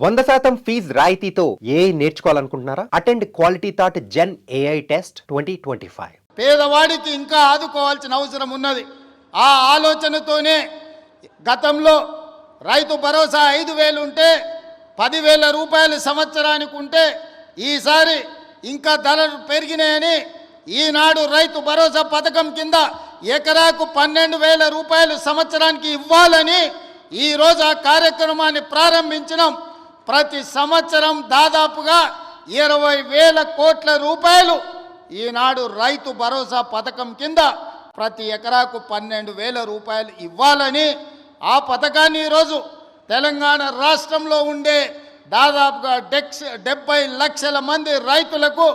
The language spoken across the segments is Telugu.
100% ఫీజ్ రాయితీతో ఏ నేర్చుకోవాలనుకుంటున్నారా? Attend Quality Thought gen AI test 2025. పేదవాడికి ఇంకా ఆదుకోవాల్సిన అవసరం ఉన్నది. ఆ ఆలోచనతోనే గతంలో రైతు భరోసా 5,000 ఉంటే 10,000 రూపాయలు సంవత్సరానికి ఉంటే ఈసారి ఇంకా ధరలు పెరిగినాయని ఈనాడు రైతు భరోసా పథకం కింద ఎకరాకు 12,000 రూపాయలు సంవత్సరానికి ఇవ్వాలని ఈరోజు ఆ కార్యక్రమాన్ని ప్రారంభించినాం. ప్రతి సంవత్సరం దాదాపుగా 20,000 కోట్ల రూపాయలు ఈనాడు రైతు భరోసా పథకం కింద ప్రతి ఎకరాకు 12,000 రూపాయలు ఇవ్వాలని ఆ పథకాన్ని ఈరోజు తెలంగాణ రాష్ట్రంలో ఉండే దాదాపుగా 70 లక్షల మంది రైతులకు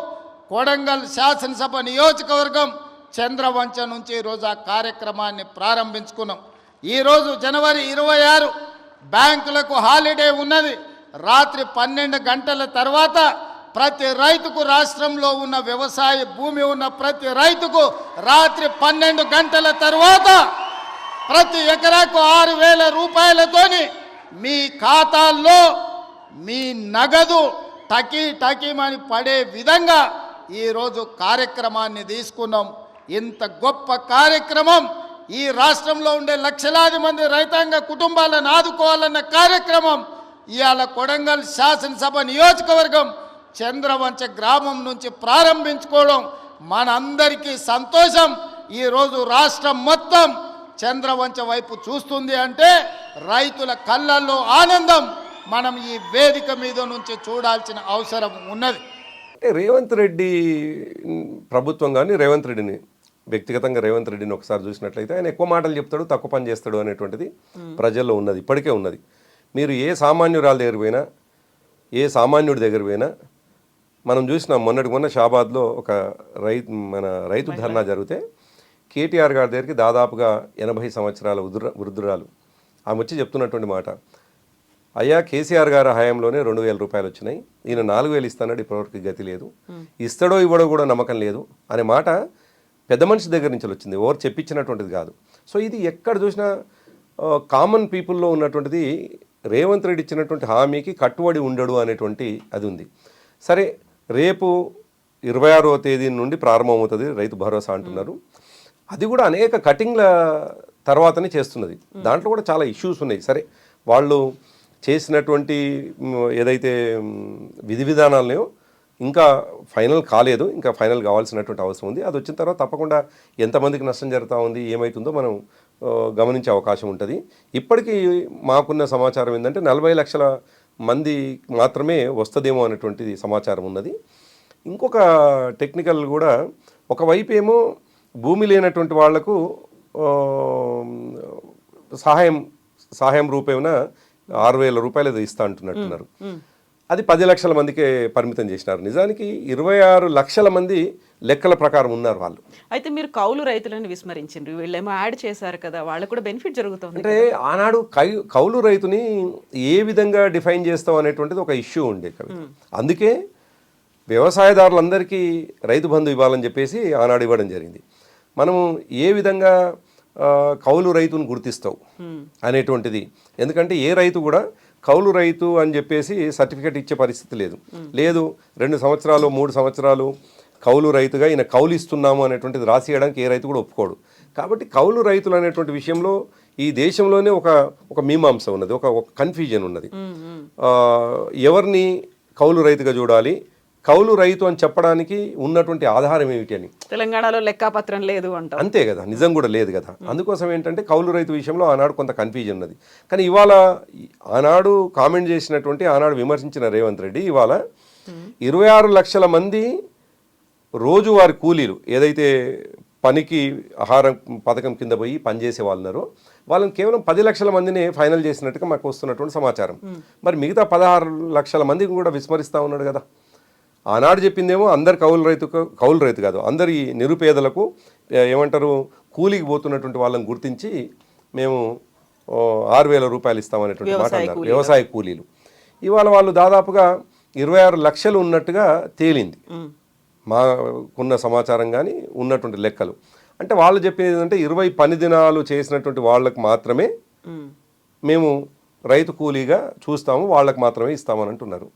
కొడంగల్ శాసనసభ నియోజకవర్గం చంద్రవంచ నుంచి ఈరోజు ఆ కార్యక్రమాన్ని ప్రారంభించుకున్నాం. ఈరోజు జనవరి 26 బ్యాంకులకు హాలిడే ఉన్నది. రాత్రి 12 గంటల తర్వాత ప్రతి రైతుకు, రాష్ట్రంలో ఉన్న వ్యవసాయ భూమి ఉన్న ప్రతి రైతుకు రాత్రి 12 గంటల తర్వాత ప్రతి ఎకరాకు 6,000 రూపాయలతోని మీ ఖాతాల్లో మీ నగదు టకీమని పడే విధంగా ఈరోజు కార్యక్రమాన్ని తీసుకున్నాం. ఇంత గొప్ప కార్యక్రమం, ఈ రాష్ట్రంలో ఉండే లక్షలాది మంది రైతాంగ కుటుంబాలను ఆదుకోవాలన్న కార్యక్రమం ఇవాళ కొడంగల్ శాసనసభ నియోజకవర్గం చంద్రవంచ గ్రామం నుంచి ప్రారంభించుకోవడం మనందరికీ సంతోషం. ఈరోజు రాష్ట్రం మొత్తం చంద్రవంచ వైపు చూస్తుంది అంటే రైతుల కళ్ళల్లో ఆనందం మనం ఈ వేదిక మీద నుంచి చూడాల్సిన అవసరం ఉన్నది. అంటే రేవంత్ రెడ్డి ప్రభుత్వం కానీ రేవంత్ రెడ్డిని వ్యక్తిగతంగా రేవంత్ రెడ్డిని ఒకసారి చూసినట్లయితే ఆయన ఎక్కువ మాటలు చెప్తాడు, తక్కువ పని చేస్తాడు అనేటువంటిది ప్రజల్లో ఉన్నది, ఇప్పటికే ఉన్నది. మీరు ఏ సామాన్యురాల దగ్గర పోయినా, ఏ సామాన్యుడి దగ్గర పోయినా, మనం చూసినాం మొన్న షాబాద్లో ఒక రైతు ధర్నా జరిగితే కేటీఆర్ గారి దగ్గరికి దాదాపుగా 80 సంవత్సరాల వృద్ధురాలు ఆమె వచ్చి చెప్తున్నటువంటి మాట, అయ్యా కేసీఆర్ గారి హయాంలోనే 2,000 రూపాయలు వచ్చినాయి, ఈయన 4,000 ఇస్తానని ఇప్పటివరకు గతి లేదు, ఇస్తాడో ఇవ్వడో కూడా నమ్మకం లేదు అనే మాట పెద్ద మనిషి దగ్గర నుంచి వచ్చింది, ఎవరు చెప్పించినటువంటిది కాదు. సో ఇది ఎక్కడ చూసినా కామన్ పీపుల్లో ఉన్నటువంటిది. రేవంత్ రెడ్డి ఇచ్చినటువంటి హామీకి కట్టుబడి ఉండడు అనేటువంటి అది ఉంది. సరే, రేపు 26వ తేదీ నుండి ప్రారంభమవుతుంది రైతు భరోసా అంటున్నారు. అది కూడా అనేక కటింగ్ల తర్వాతనే చేస్తున్నది. దాంట్లో కూడా చాలా ఇష్యూస్ ఉన్నాయి. సరే, వాళ్ళు చేసినటువంటి ఏదైతే విధి విధానాలనో ఇంకా ఫైనల్ కాలేదు, ఇంకా ఫైనల్ కావాల్సినటువంటి అవసరం ఉంది. అది వచ్చిన తర్వాత తప్పకుండా ఎంతమందికి నష్టం జరుగుతూ ఉంది, ఏమవుతుందో మనం గమనించే అవకాశం ఉంటుంది. ఇప్పటికీ మాకున్న సమాచారం ఏంటంటే 40 లక్షల మంది మాత్రమే వస్తుందేమో అనేటువంటిది సమాచారం ఉన్నది. ఇంకొక టెక్నికల్ కూడా, ఒకవైపు ఏమో భూమి లేనటువంటి వాళ్లకు సహాయం రూపేణ 6,000 రూపాయలు ఏదో ఇస్తా అంటున్నట్టున్నారు. అది 10 లక్షల మందికే పరిమితం చేసినారు. నిజానికి 26 లక్షల మంది లెక్కల ప్రకారం ఉన్నారు వాళ్ళు. అయితే మీరు కౌలు రైతులను విస్మరించారు, వీళ్ళేమో యాడ్ చేశారు కదా, వాళ్ళకు కూడా బెనిఫిట్ జరుగుతుంది. అంటే ఆనాడు కౌలు రైతుని ఏ విధంగా డిఫైన్ చేస్తాం అనేటువంటిది ఒక ఇష్యూ ఉండే. అందుకే వ్యవసాయదారులందరికీ రైతు బంధు ఇవ్వాలని చెప్పేసి ఆనాడు ఇవ్వడం జరిగింది. మనము ఏ విధంగా కౌలు రైతును గుర్తిస్తావు అనేటువంటిది, ఎందుకంటే ఏ రైతు కూడా కౌలు రైతు అని చెప్పేసి సర్టిఫికేట్ ఇచ్చే పరిస్థితి లేదు. 2 సంవత్సరాలు 3 సంవత్సరాలు కౌలు రైతుగా ఈయన కౌలు ఇస్తున్నాము అనేటువంటిది రాసియడానికి ఏ రైతు కూడా ఒప్పుకోడు. కాబట్టి కౌలు రైతులు అనేటువంటి విషయంలో ఈ దేశంలోనే ఒక మీమాంస ఉన్నది, ఒక కన్ఫ్యూజన్ ఉన్నది. ఎవరిని కౌలు రైతుగా చూడాలి, కౌలు రైతు అని చెప్పడానికి ఉన్నటువంటి ఆధారం ఏమిటి అని తెలంగాణలో లెక్కాపత్రం లేదు అంట. అంతే కదా, నిజం కూడా లేదు కదా. అందుకోసం ఏంటంటే కౌలు రైతు విషయంలో ఆనాడు కొంత కన్ఫ్యూజన్ ఉన్నది. కానీ ఇవాళ ఆనాడు కామెంట్ చేసినటువంటి, ఆనాడు విమర్శించిన రేవంత్ రెడ్డి ఇవాళ 26 లక్షల మంది రోజువారి కూలీలు ఏదైతే పనికి ఆహారం పథకం కింద పోయి పనిచేసే వాళ్ళు ఉన్నారో వాళ్ళని కేవలం 10 లక్షల మందిని ఫైనల్ చేసినట్టుగా మాకు వస్తున్నటువంటి సమాచారం. మరి మిగతా 16 లక్షల మందిని కూడా విస్మరిస్తూ ఉన్నాడు కదా. ఆనాడు చెప్పిందేమో అందరు కౌలు రైతు కాదు, అందరి నిరుపేదలకు ఏమంటారు కూలీకి పోతున్నటువంటి వాళ్ళని గుర్తించి మేము 6,000 రూపాయలు ఇస్తామనేటువంటి మాట అన్నారు, వ్యవసాయ కూలీలు. ఇవాళ వాళ్ళు దాదాపుగా 26 లక్షలు ఉన్నట్టుగా తేలింది మాకున్న సమాచారం కానీ ఉన్నటువంటి లెక్కలు. అంటే వాళ్ళు చెప్పేది ఏంటంటే 20 పని దినాలు చేసినటువంటి వాళ్ళకు మాత్రమే మేము రైతు కూలీగా చూస్తాము, వాళ్ళకి మాత్రమే ఇస్తామని అంటున్నారు.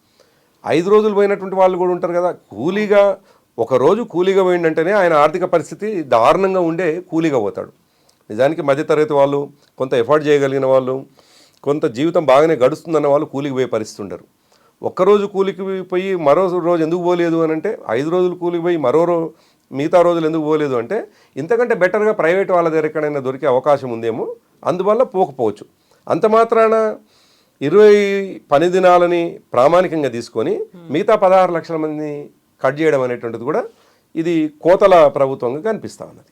5 రోజులు పోయినటువంటి వాళ్ళు కూడా ఉంటారు కదా. కూలీగా ఒక రోజు కూలీగా పోయిందంటేనే ఆయన ఆర్థిక పరిస్థితి దారుణంగా ఉండే కూలీగా పోతాడు. నిజానికి మధ్యతరగతి వాళ్ళు, కొంత ఎఫర్ట్ చేయగలిగిన వాళ్ళు, కొంత జీవితం బాగానే గడుస్తుందన్న వాళ్ళు కూలికి పోయే పరిస్థితి ఉండరు. ఒక్కరోజు కూలికి పోయి మరో రోజు ఎందుకు పోలేదు అని అంటే, 5 రోజులు కూలికి పోయి మిగతా రోజులు ఎందుకు పోలేదు అంటే, ఇంతకంటే బెటర్గా ప్రైవేట్ వాళ్ళ దగ్గర ఎక్కడైనా దొరికే అవకాశం ఉందేమో, అందువల్ల పోకపోవచ్చు. అంత మాత్రాన 20 పని దినాలని ప్రామాణికంగా తీసుకొని మిగతా 16 లక్షల మందిని కట్ చేయడం అనేటువంటిది కూడా ఇది కోతల ప్రభుత్వంగా కనిపిస్తూ ఉన్నది.